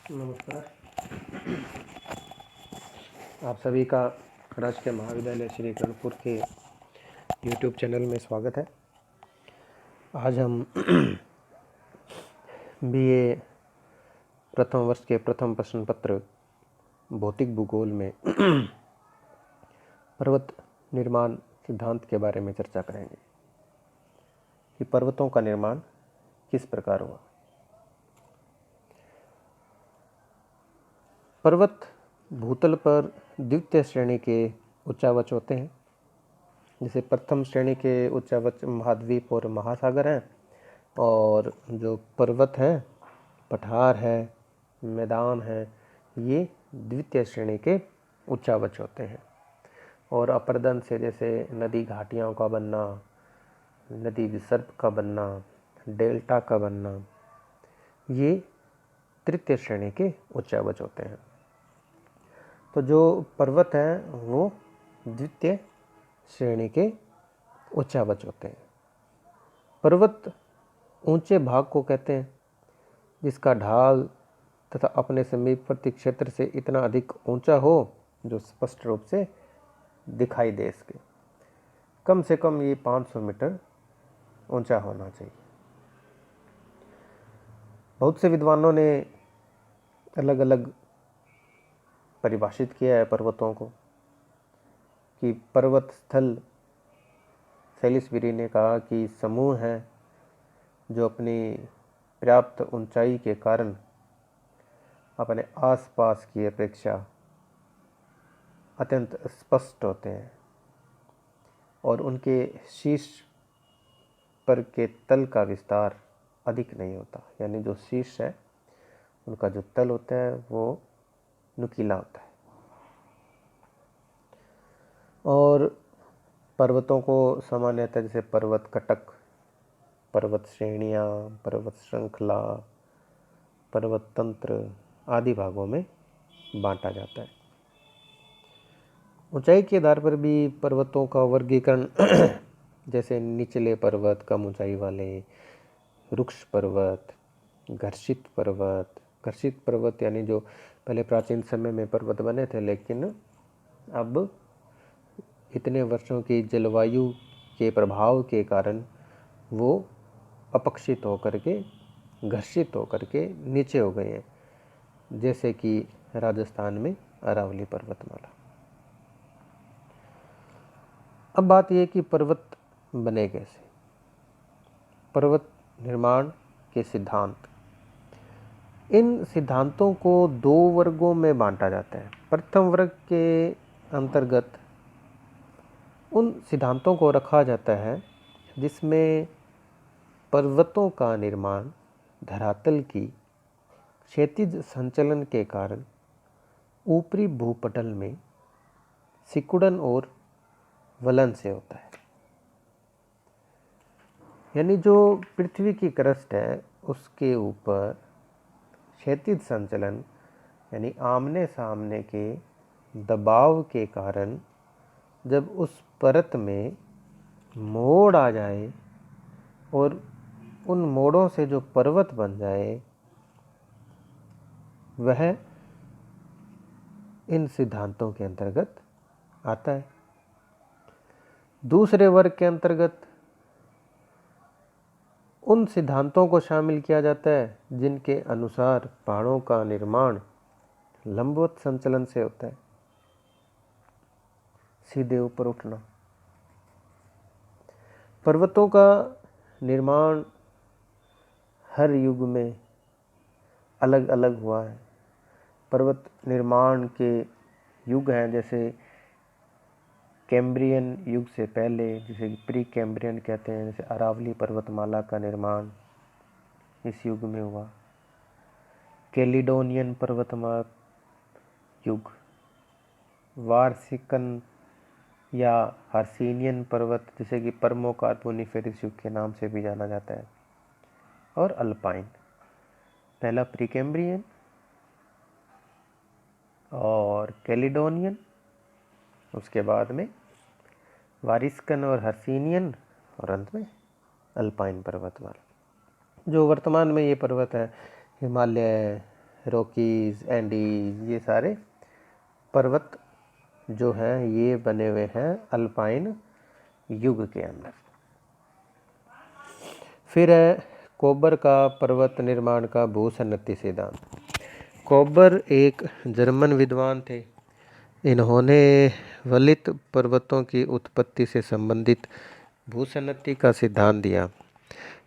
नमस्कार। आप सभी का राजकीय महाविद्यालय श्री कर्णपुर के YouTube चैनल में स्वागत है। आज हम BA प्रथम वर्ष के प्रथम प्रश्न पत्र भौतिक भूगोल में पर्वत निर्माण सिद्धांत के बारे में चर्चा करेंगे कि पर्वतों का निर्माण किस प्रकार हुआ। पर्वत भूतल पर द्वितीय श्रेणी के उच्चावच होते हैं। जैसे प्रथम श्रेणी के उच्चावच महाद्वीप और महासागर हैं, और जो पर्वत हैं, पठार है, मैदान है, ये द्वितीय श्रेणी के उच्चावच होते हैं। और अपरदन से जैसे नदी घाटियों का बनना, नदी विसर्प का बनना, डेल्टा का बनना, ये तृतीय श्रेणी के उच्चावच होते हैं। तो जो पर्वत हैं वो द्वितीय श्रेणी के उच्चावच होते हैं। पर्वत ऊंचे भाग को कहते हैं जिसका ढाल तथा अपने समीपवर्ती क्षेत्र से इतना अधिक ऊंचा हो जो स्पष्ट रूप से दिखाई दे सके। कम से कम ये 500 मीटर ऊंचा होना चाहिए। बहुत से विद्वानों ने अलग अलग परिभाषित किया है पर्वतों को कि पर्वत स्थल, सेलिसबरी ने कहा कि समूह है जो अपनी पर्याप्त ऊंचाई के कारण अपने आसपास की अपेक्षा अत्यंत स्पष्ट होते हैं और उनके शीर्ष पर के तल का विस्तार अधिक नहीं होता। यानी जो शीर्ष है उनका जो तल होता है वो नुकीला होता है। और पर्वतों को सामान्यतः जैसे पर्वत कटक, पर्वत श्रेणियाँ, पर्वत श्रृंखला, पर्वत तंत्र आदि भागों में बांटा जाता है। ऊंचाई के आधार पर भी पर्वतों का वर्गीकरण जैसे निचले पर्वत, कम ऊंचाई वाले, रुक्ष पर्वत, घर्षित पर्वत। घर्षित पर्वत यानी जो पहले प्राचीन समय में पर्वत बने थे, लेकिन अब इतने वर्षों की जलवायु के प्रभाव के कारण वो अपक्षित होकर के, घर्षित होकर के नीचे हो गए हैं। जैसे कि राजस्थान में अरावली पर्वतमाला। अब बात यह कि पर्वत बने कैसे। पर्वत निर्माण के सिद्धांत, इन सिद्धांतों को दो वर्गों में बांटा जाता है। प्रथम वर्ग के अंतर्गत उन सिद्धांतों को रखा जाता है जिसमें पर्वतों का निर्माण धरातल की क्षैतिज संचलन के कारण ऊपरी भूपटल में सिकुड़न और वलन से होता है। यानी जो पृथ्वी की क्रस्ट है उसके ऊपर क्षैतिज संचलन यानी आमने सामने के दबाव के कारण जब उस परत में मोड़ आ जाए और उन मोड़ों से जो पर्वत बन जाए, वह इन सिद्धांतों के अंतर्गत आता है। दूसरे वर्ग के अंतर्गत उन सिद्धांतों को शामिल किया जाता है जिनके अनुसार पहाड़ों का निर्माण लंबवत संचलन से होता है, सीधे ऊपर उठना। पर्वतों का निर्माण हर युग में अलग अलग हुआ है। पर्वत निर्माण के युग हैं, जैसे कैम्ब्रियन युग से पहले, जिसे प्री कैम्ब्रियन कहते हैं, जैसे अरावली पर्वतमाला का निर्माण इस युग में हुआ। कैलिडोनियन पर्वतमाला युग, वार्सिकन या हर्सिनियन पर्वत जिसे कि पर्मो कार्बोनिफेरस युग के नाम से भी जाना जाता है, और अल्पाइन। पहला प्री कैम्ब्रियन और कैलिडोनियन, उसके बाद में वारिस्कन और हर्सिनियन, और अंत में अल्पाइन पर्वतमाला। जो वर्तमान में ये पर्वत है, हिमालय, रॉकीज, एंडीज, ये सारे पर्वत जो हैं ये बने हुए हैं अल्पाइन युग के अंदर। फिर है कोबर का पर्वत निर्माण का भूसन्नति सिद्धांत। कोबर एक जर्मन विद्वान थे। इन्होंने वलित पर्वतों की उत्पत्ति से संबंधित भूसन्नति का सिद्धांत दिया।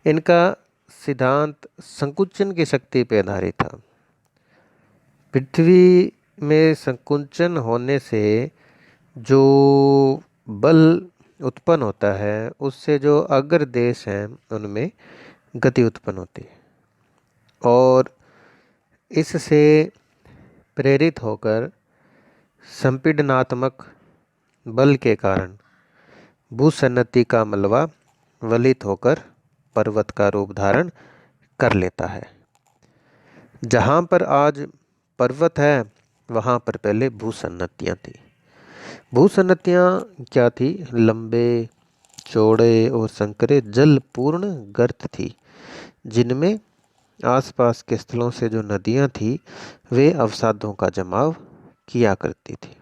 इनका सिद्धांत संकुचन की शक्ति पर आधारित था। पृथ्वी में संकुचन होने से जो बल उत्पन्न होता है उससे जो अग्र देश हैं उनमें गति उत्पन्न होती है और इससे प्रेरित होकर संपीडनात्मक बल के कारण भूसन्नति का मलबा वलित होकर पर्वत का रूप धारण कर लेता है। जहाँ पर आज पर्वत है वहाँ पर पहले भूसन्नतियाँ थी। भूसन्नतियाँ क्या थी? लंबे, चौड़े और संकरे जल पूर्ण गर्त थी, जिनमें आसपास के स्थलों से जो नदियाँ थी वे अवसादों का जमाव किया करती थी।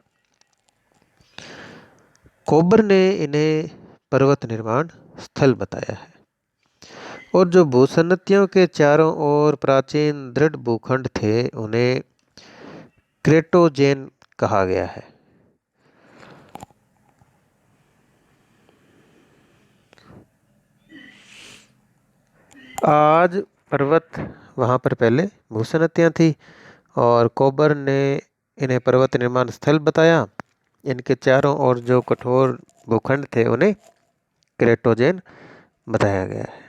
कोबर ने इन्हें पर्वत निर्माण स्थल बताया है और जो भूसन्नतियों के चारों ओर प्राचीन दृढ़ भूखंड थे उन्हें क्रेटोजेन कहा गया है। आज पर्वत वहाँ पर पहले भूसन्नतियाँ थी और कोबर ने इन्हें पर्वत निर्माण स्थल बताया। इनके चारों ओर जो कठोर भूखंड थे उन्हें क्रेटोजेन बताया गया है।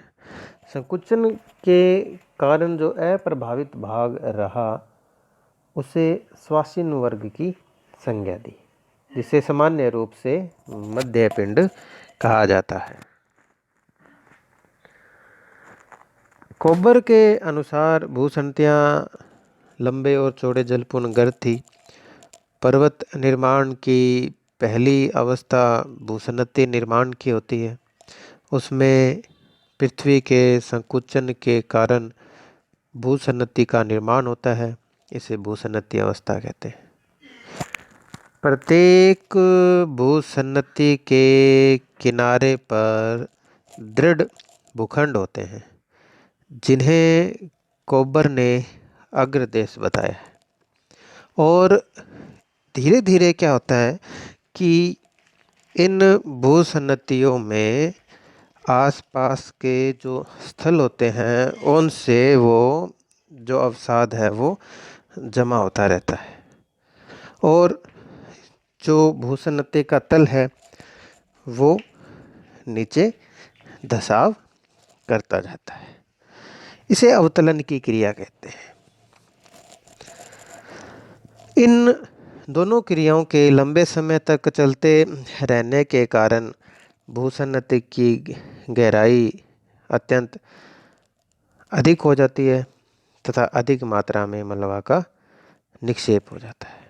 संकुचन के कारण जो अप्रभावित भाग रहा उसे स्वासीन वर्ग की संज्ञा दी, जिसे सामान्य रूप से मध्य पिंड कहा जाता है। कोबर के अनुसार भूसन्नतियाँ लंबे और चौड़े जलपूर्ण गर्त थी। पर्वत निर्माण की पहली अवस्था भूसन्नति निर्माण की होती है। उसमें पृथ्वी के संकुचन के कारण भूसन्नति का निर्माण होता है। इसे भूसन्नति अवस्था कहते हैं। प्रत्येक भूसन्नति के किनारे पर दृढ़ भूखंड होते हैं, जिन्हें कोबर ने अग्रदेश बताया है। और धीरे धीरे क्या होता है कि इन भूसन्नतियों में आसपास के जो स्थल होते हैं उनसे वो जो अवसाद है वो जमा होता रहता है और जो भूसन्नति का तल है वो नीचे धसाव करता जाता है। इसे अवतलन की क्रिया कहते हैं। इन दोनों क्रियाओं के लंबे समय तक चलते रहने के कारण भूसन्नति की गहराई अत्यंत अधिक हो जाती है तथा अधिक मात्रा में मलबा का निक्षेप हो जाता है।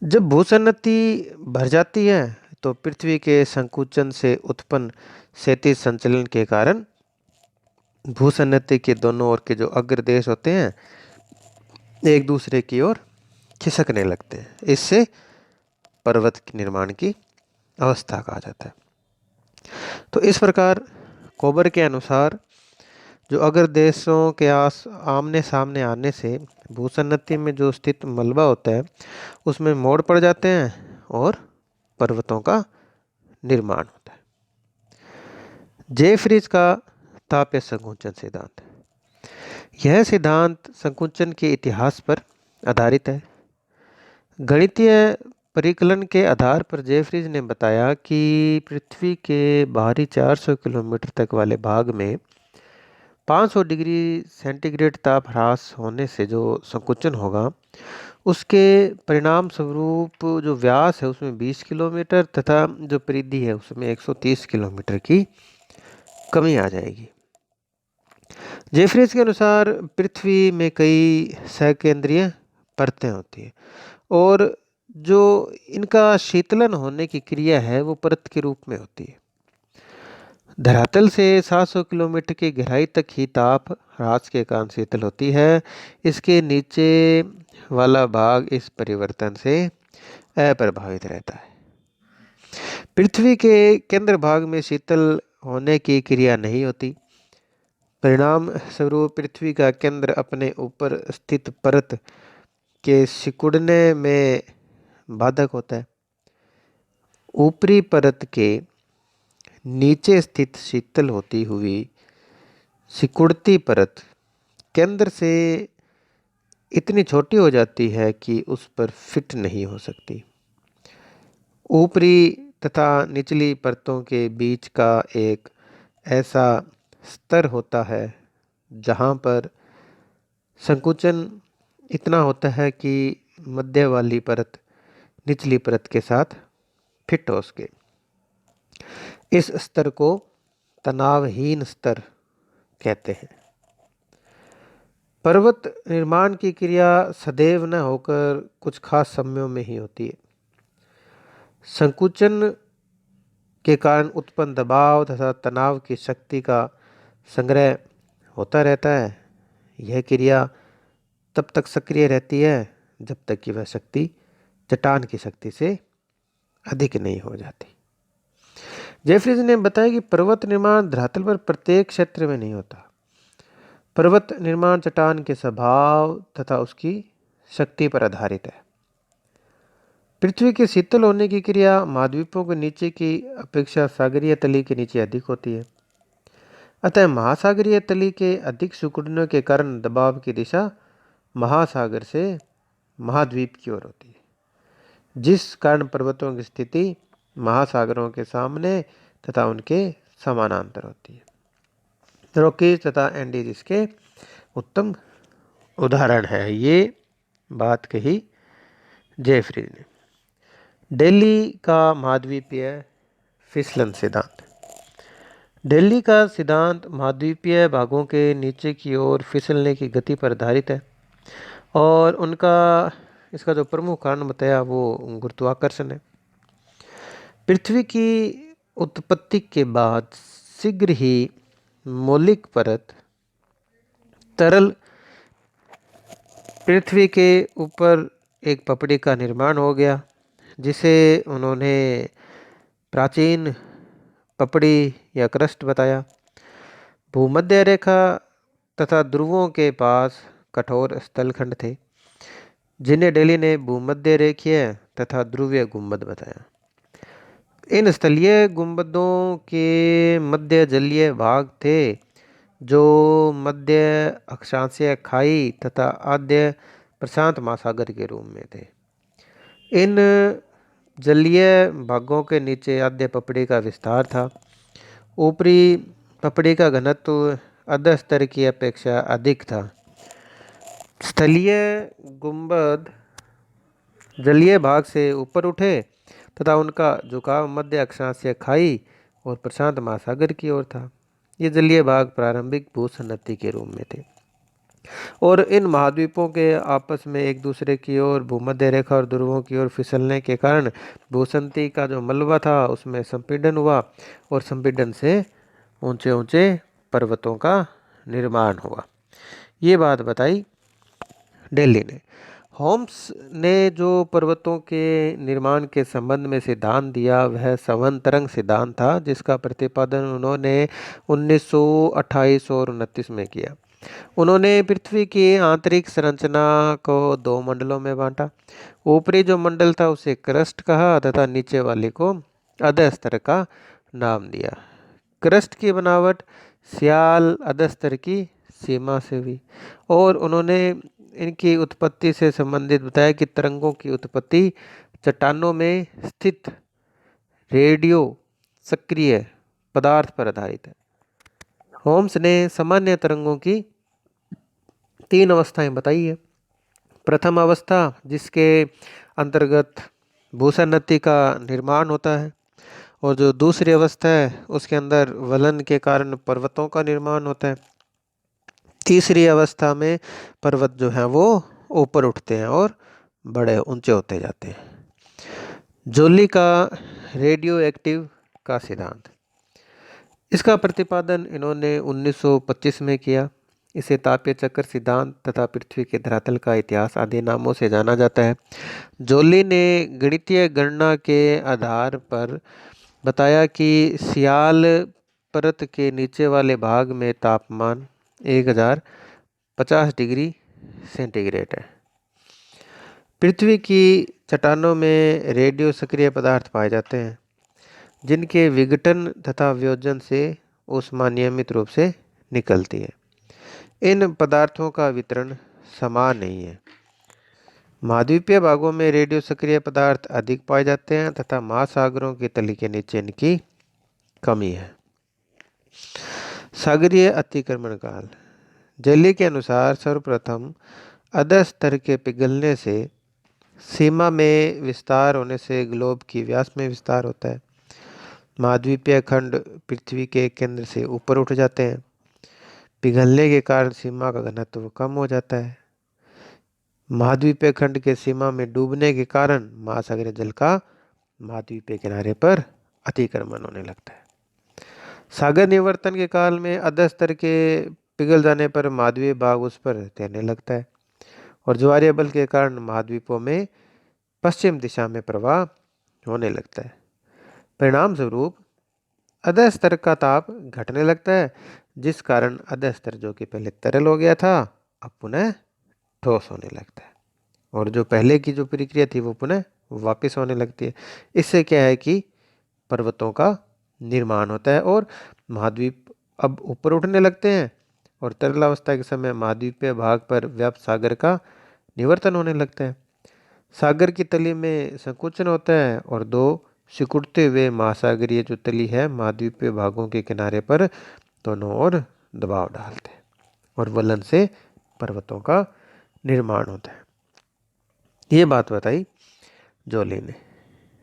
जब भूसन्नति भर जाती है तो पृथ्वी के संकुचन से उत्पन्न क्षैतिज संचलन के कारण भूसन्नति के दोनों ओर के जो अग्रदेश होते हैं एक दूसरे की ओर खिसकने लगते हैं। इससे पर्वत के निर्माण की अवस्था कहा जाता है। तो इस प्रकार कोबर के अनुसार जो अग्रदेशों के आमने सामने आने से भूसन्नति में जो स्थित मलबा होता है उसमें मोड़ पड़ जाते हैं और पर्वतों का निर्माण होता है। जेफ्रीज का तापीय संकुचन सिद्धांत। यह सिद्धांत संकुचन के इतिहास पर आधारित है। गणितीय परिकलन के आधार पर जेफ्रीज ने बताया कि पृथ्वी के बाहरी 400 किलोमीटर तक वाले भाग में 500 डिग्री सेंटीग्रेड ताप ह्रास होने से जो संकुचन होगा उसके परिणाम स्वरूप जो व्यास है उसमें 20 किलोमीटर तथा जो परिधि है उसमें 130 किलोमीटर की कमी आ जाएगी। जेफ्रीज के अनुसार पृथ्वी में कई सकेंद्रीय परतें होती हैं और जो इनका शीतलन होने की क्रिया है वो परत के रूप में होती है। धरातल से 700 किलोमीटर की गहराई तक ही ताप ह्रास के कारण शीतल होती है। इसके नीचे वाला भाग इस परिवर्तन से अप्रभावित रहता है। पृथ्वी के केंद्र भाग में शीतल होने की क्रिया नहीं होती। परिणाम स्वरूप पृथ्वी का केंद्र अपने ऊपर स्थित परत के सिकुड़ने में बाधक होता है। ऊपरी परत के नीचे स्थित शीतल होती हुई सिकुड़ती परत केंद्र से इतनी छोटी हो जाती है कि उस पर फिट नहीं हो सकती। ऊपरी तथा निचली परतों के बीच का एक ऐसा स्तर होता है जहाँ पर संकुचन इतना होता है कि मध्य वाली परत निचली परत के साथ फिट हो सके। इस स्तर को तनावहीन स्तर कहते हैं। पर्वत निर्माण की क्रिया सदैव न होकर कुछ खास समयों में ही होती है। संकुचन के कारण उत्पन्न दबाव तथा तनाव की शक्ति का संग्रह होता रहता है। यह क्रिया तब तक सक्रिय रहती है जब तक कि वह शक्ति चट्टान की शक्ति से अधिक नहीं हो जाती। जेफरीज ने बताया कि पर्वत निर्माण धरातल पर प्रत्येक क्षेत्र में नहीं होता। पर्वत निर्माण चट्टान के स्वभाव तथा उसकी शक्ति पर आधारित है। पृथ्वी के शीतल होने की क्रिया महाद्वीपों के नीचे की अपेक्षा सागरीय तली के नीचे अधिक होती है। अतः महासागरीय तली के अधिक सिकुड़ने के कारण दबाव की दिशा महासागर से महाद्वीप की ओर होती है, जिस कारण पर्वतों की स्थिति महासागरों के सामने तथा उनके समानांतर होती है। रॉकीज तथा एंडीज इसके उत्तम उदाहरण है। ये बात कही जेफरीज ने। दिल्ली का महाद्वीपीय फिसलन सिद्धांत। दिल्ली का सिद्धांत महाद्वीपीय भागों के नीचे की ओर फिसलने की गति पर आधारित है और इसका जो प्रमुख कारण बताया वो गुरुत्वाकर्षण है। पृथ्वी की उत्पत्ति के बाद शीघ्र ही मौलिक परत तरल पृथ्वी के ऊपर एक पपड़ी का निर्माण हो गया, जिसे उन्होंने प्राचीन पपड़ी या क्रस्ट बताया। भूमध्य रेखा तथा ध्रुवों के पास कठोर स्थलखंड थे, जिन्हें डेली ने भूमध्य रेखीय तथा ध्रुवीय गुंबद बताया। इन स्थलीय गुंबदों के मध्य जलीय भाग थे, जो मध्य अक्षांशीय खाई तथा आद्य प्रशांत महासागर के रूप में थे। इन जलीय भागों के नीचे आद्य पपड़ी का विस्तार था। ऊपरी पपड़ी का घनत्व अधः स्तर की अपेक्षा अधिक था। स्थलीय गुंबद जलीय भाग से ऊपर उठे तथा उनका झुकाव मध्य अक्षांशीय खाई और प्रशांत महासागर की ओर था। ये जलीय भाग प्रारंभिक भूसन्नति के रूप में थे और इन महाद्वीपों के आपस में एक दूसरे की ओर भूमध्य रेखा और ध्रुवों की ओर फिसलने के कारण भूसन्नति का जो मलबा था उसमें संपीड़न हुआ और संपीड़न से ऊंचे ऊंचे पर्वतों का निर्माण हुआ। ये बात बताई दिल्ली ने। होम्स ने जो पर्वतों के निर्माण के संबंध में सिद्धांत दिया वह संवहन तरंग सिद्धांत था, जिसका प्रतिपादन उन्होंने 1928 और 29 में किया। उन्होंने पृथ्वी की आंतरिक संरचना को दो मंडलों में बांटा। ऊपरी जो मंडल था उसे क्रस्ट कहा तथा नीचे वाले को अधः स्तर का नाम दिया। क्रस्ट की बनावट सियाल अधः स्तर की सीमा से हुई और उन्होंने इनकी उत्पत्ति से संबंधित बताया कि तरंगों की उत्पत्ति चट्टानों में स्थित रेडियो सक्रिय पदार्थ पर आधारित है। होम्स ने सामान्य तरंगों की 3 अवस्थाएं बताई है। प्रथम अवस्था जिसके अंतर्गत भूसन्नति का निर्माण होता है और जो दूसरी अवस्था है उसके अंदर वलन के कारण पर्वतों का निर्माण होता है। तीसरी अवस्था में पर्वत जो है वो ऊपर उठते हैं और बड़े ऊंचे होते जाते हैं। जोली का रेडियो एक्टिव का सिद्धांत। इसका प्रतिपादन इन्होंने 1925 में किया। इसे तापीय चक्र सिद्धांत तथा पृथ्वी के धरातल का इतिहास आदि नामों से जाना जाता है। जोली ने गणितीय गणना के आधार पर बताया कि सियाल परत के नीचे वाले भाग में तापमान 1050 डिग्री सेंटीग्रेड है। पृथ्वी की चट्टानों में रेडियो सक्रिय पदार्थ पाए जाते हैं, जिनके विघटन तथा वियोजन से ऊष्मा नियमित रूप से निकलती है। इन पदार्थों का वितरण समान नहीं है। महाद्वीपीय भागों में रेडियो सक्रिय पदार्थ अधिक पाए जाते हैं तथा महासागरों की तली के नीचे इनकी कमी है। सागरीय अतिक्रमण काल। जेली के अनुसार सर्वप्रथम अधः स्तर के पिघलने से सीमा में विस्तार होने से ग्लोब की व्यास में विस्तार होता है। महाद्वीपीय खंड पृथ्वी के केंद्र से ऊपर उठ जाते हैं। पिघलने के कारण सीमा का घनत्व कम हो जाता है। महाद्वीपीय खंड के सीमा में डूबने के कारण महासागरीय जल का महाद्वीपीय किनारे पर अतिक्रमण होने लगता है। सागर निवर्तन के काल में अधः स्तर के पिघल जाने पर महाद्वीपीय भाग उस पर तैरने लगता है और ज्वारीय बल के कारण महाद्वीपों में पश्चिम दिशा में प्रवाह होने लगता है। परिणाम स्वरूप अधः स्तर का ताप घटने लगता है, जिस कारण अधः स्तर जो कि पहले तरल हो गया था अब पुनः ठोस होने लगता है और जो पहले की जो प्रक्रिया थी वो पुनः वापस होने लगती है। इससे क्या है कि पर्वतों का निर्माण होता है और महाद्वीप अब ऊपर उठने लगते हैं और तरलावस्था के समय महाद्वीपीय भाग पर व्याप्त सागर का निवर्तन होने लगता है। सागर की तली में संकुचन होता है और दो सिकुड़ते हुए महासागरीय जो तली है महाद्वीपीय भागों के किनारे पर दोनों ओर दबाव डालते हैं और वलन से पर्वतों का निर्माण होता है। ये बात बताई जोली ने।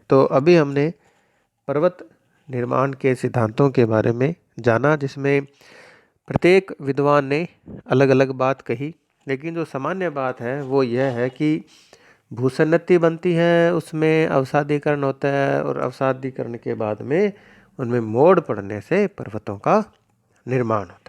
तो अभी हमने पर्वत निर्माण के सिद्धांतों के बारे में जाना, जिसमें प्रत्येक विद्वान ने अलग अलग बात कही, लेकिन जो सामान्य बात है वो यह है कि भूसन्नति बनती है, उसमें अवसादीकरण होता है और अवसादीकरण के बाद में उनमें मोड़ पड़ने से पर्वतों का निर्माण होता है।